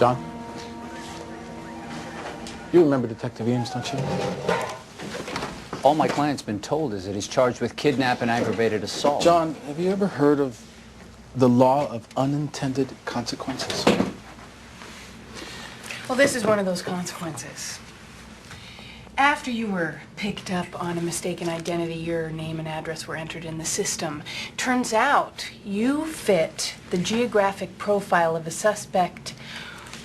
John? You remember Detective Eames, don't you? All my client's been told is that he's charged with kidnap and aggravated assault. John, have you ever heard of the law of unintended consequences? Well, this is one of those consequences. After you were picked up on a mistaken identity, your name and address were entered in the system. Turns out you fit the geographic profile of a suspect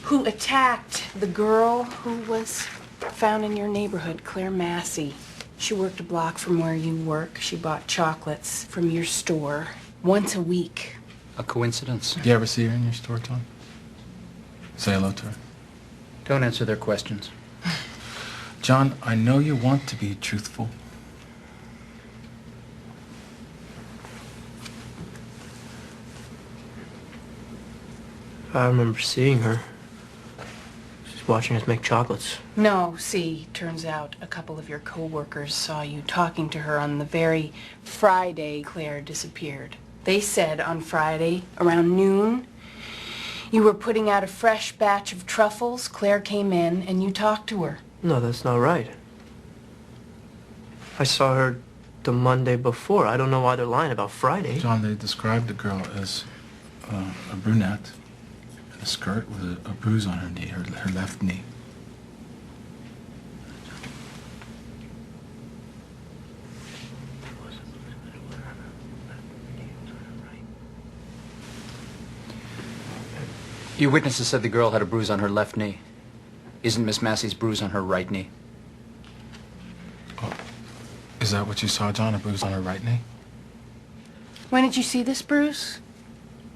who attacked the girl who was found in your neighborhood, Claire Massey. She worked a block from where you work. She bought chocolates from your store once a week. A coincidence? Do you ever see her in your store, John? Say hello to her. Don't answer their questions. John, I know you want to be truthful. I remember seeing her. She's watching us make chocolates. No, see, turns out a couple of your co-workers saw you talking to her on the very Friday Claire disappeared. They said on Friday, around noon, you were putting out a fresh batch of truffles. Claire came in and you talked to her. No, that's not right. I saw her the Monday before. I don't know why they're lying about Friday. John, they described the girl as a brunette in a skirt with a bruise on her knee, her left knee. Your witnesses said the girl had a bruise on her left knee. Isn't Miss Massey's bruise on her right knee? Oh, is that what you saw, John? A bruise on her right knee? When did you see this bruise?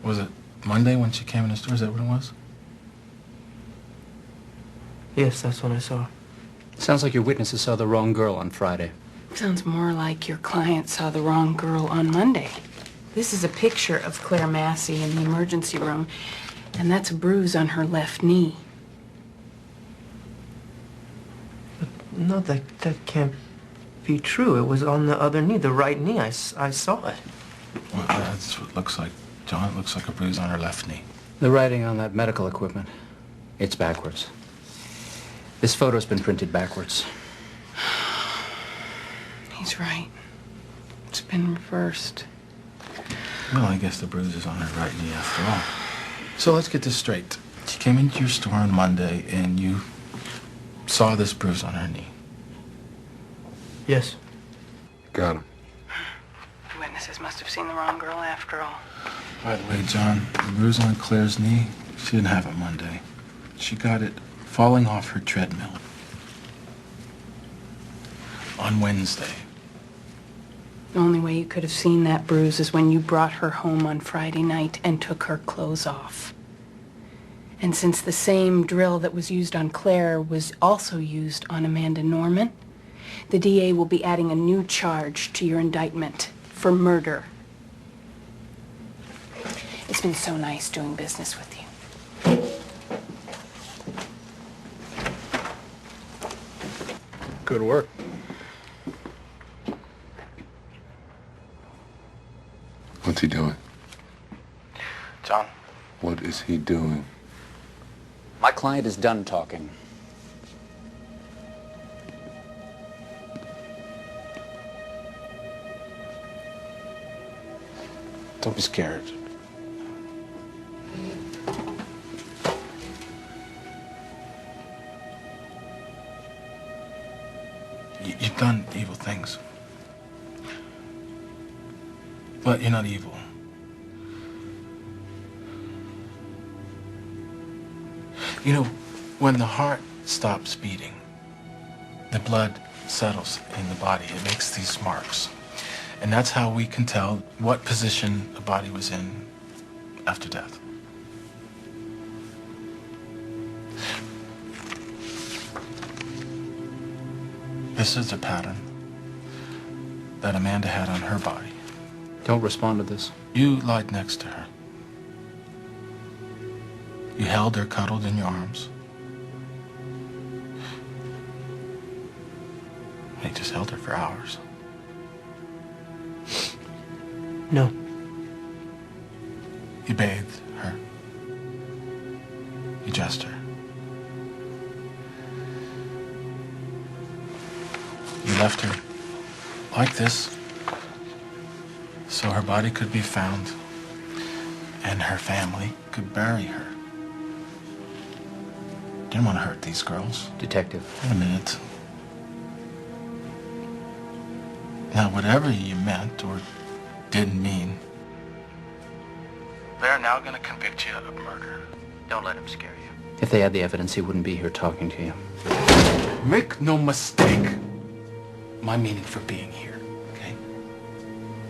Was it Monday when she came in the store? Is that what it was? Yes, that's when I saw her. Sounds like your witnesses saw the wrong girl on Friday. Sounds more like your client saw the wrong girl on Monday. This is a picture of Claire Massey in the emergency room, and that's a bruise on her left knee. No, that can't be true. It was on the other knee, the right knee. I saw it. Well, that's what it looks like, John. It looks like a bruise on her left knee. The writing on that medical equipment, it's backwards. This photo's been printed backwards. He's right. It's been reversed. Well, I guess the bruise is on her right knee after all. So let's get this straight. She came into your store on Monday and you saw this bruise on her knee. Yes. Got him. The witnesses must have seen the wrong girl after all. By the way, John, the bruise on Claire's knee, she didn't have it Monday. She got it falling off her treadmill on Wednesday. The only way you could have seen that bruise is when you brought her home on Friday night and took her clothes off. And since the same drill that was used on Claire was also used on Amanda Norman, the DA will be adding a new charge to your indictment for murder. It's been so nice doing business with you. Good work. What's he doing? John? What is he doing? My client is done talking. Don't be scared. You've done evil things. But you're not evil. You know, when the heart stops beating, the blood settles in the body. It makes these marks. And that's how we can tell what position the body was in after death. This is a pattern that Amanda had on her body. Don't respond to this. You lied next to her. You held her cuddled in your arms. And you just held her for hours. No. You bathed her. You dressed her. You left her like this so her body could be found and her family could bury her. Didn't want to hurt these girls. Detective. Wait a minute. Now, whatever you meant or didn't mean, they're now going to convict you of murder. Don't let him scare you. If they had the evidence, he wouldn't be here talking to you. Make no mistake my meaning for being here, okay?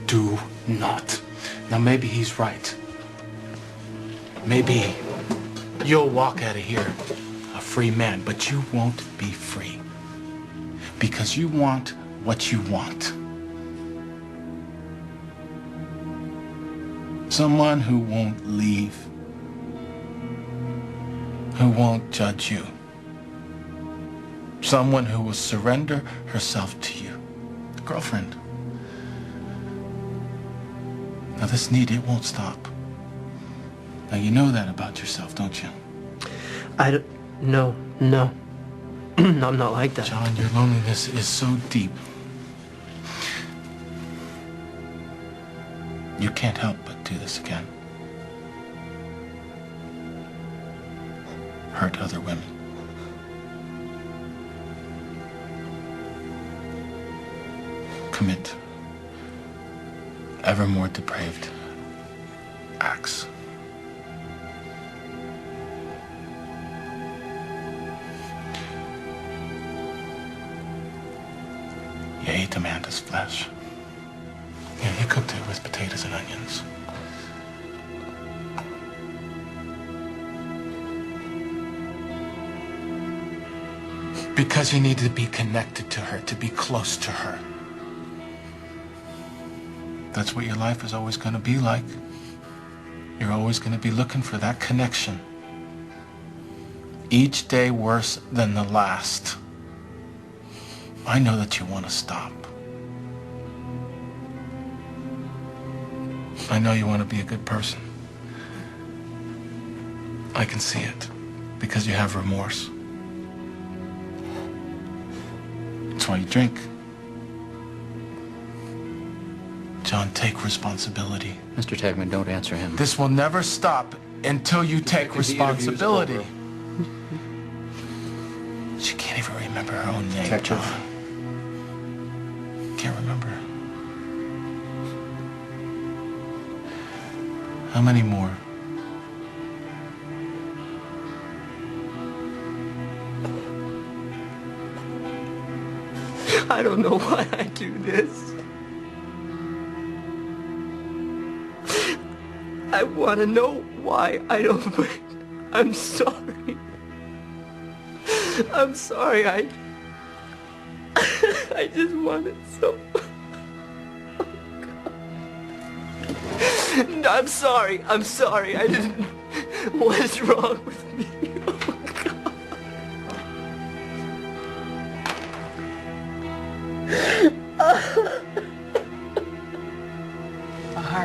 Do not. Now, maybe he's right. Maybe you'll walk out of here a free man, but you won't be free. Because you want what you want. Someone who won't leave. Who won't judge you. Someone who will surrender herself to you. A girlfriend. Now this need, it won't stop. Now you know that about yourself, don't you? I don't... No. I'm not like that. John, your loneliness is so deep. You can't help but do this again. Hurt other women. Commit ever more depraved acts. You ate Amanda's flesh. Yeah, you cooked it with potatoes and onions. Because you needed to be connected to her, to be close to her. That's what your life is always going to be like. You're always going to be looking for that connection. Each day worse than the last. I know that you want to stop. I know you want to be a good person. I can see it because you have remorse. That's why you drink. John, take responsibility. Mr. Tagman, don't answer him. This will never stop until you take responsibility. She can't even remember her own name, Detective. John. Can't remember. How many more? I don't know why I do this. I want to know why I don't... I'm sorry. I'm sorry. I just want it so... Oh, God. I'm sorry. I didn't... What is wrong with me?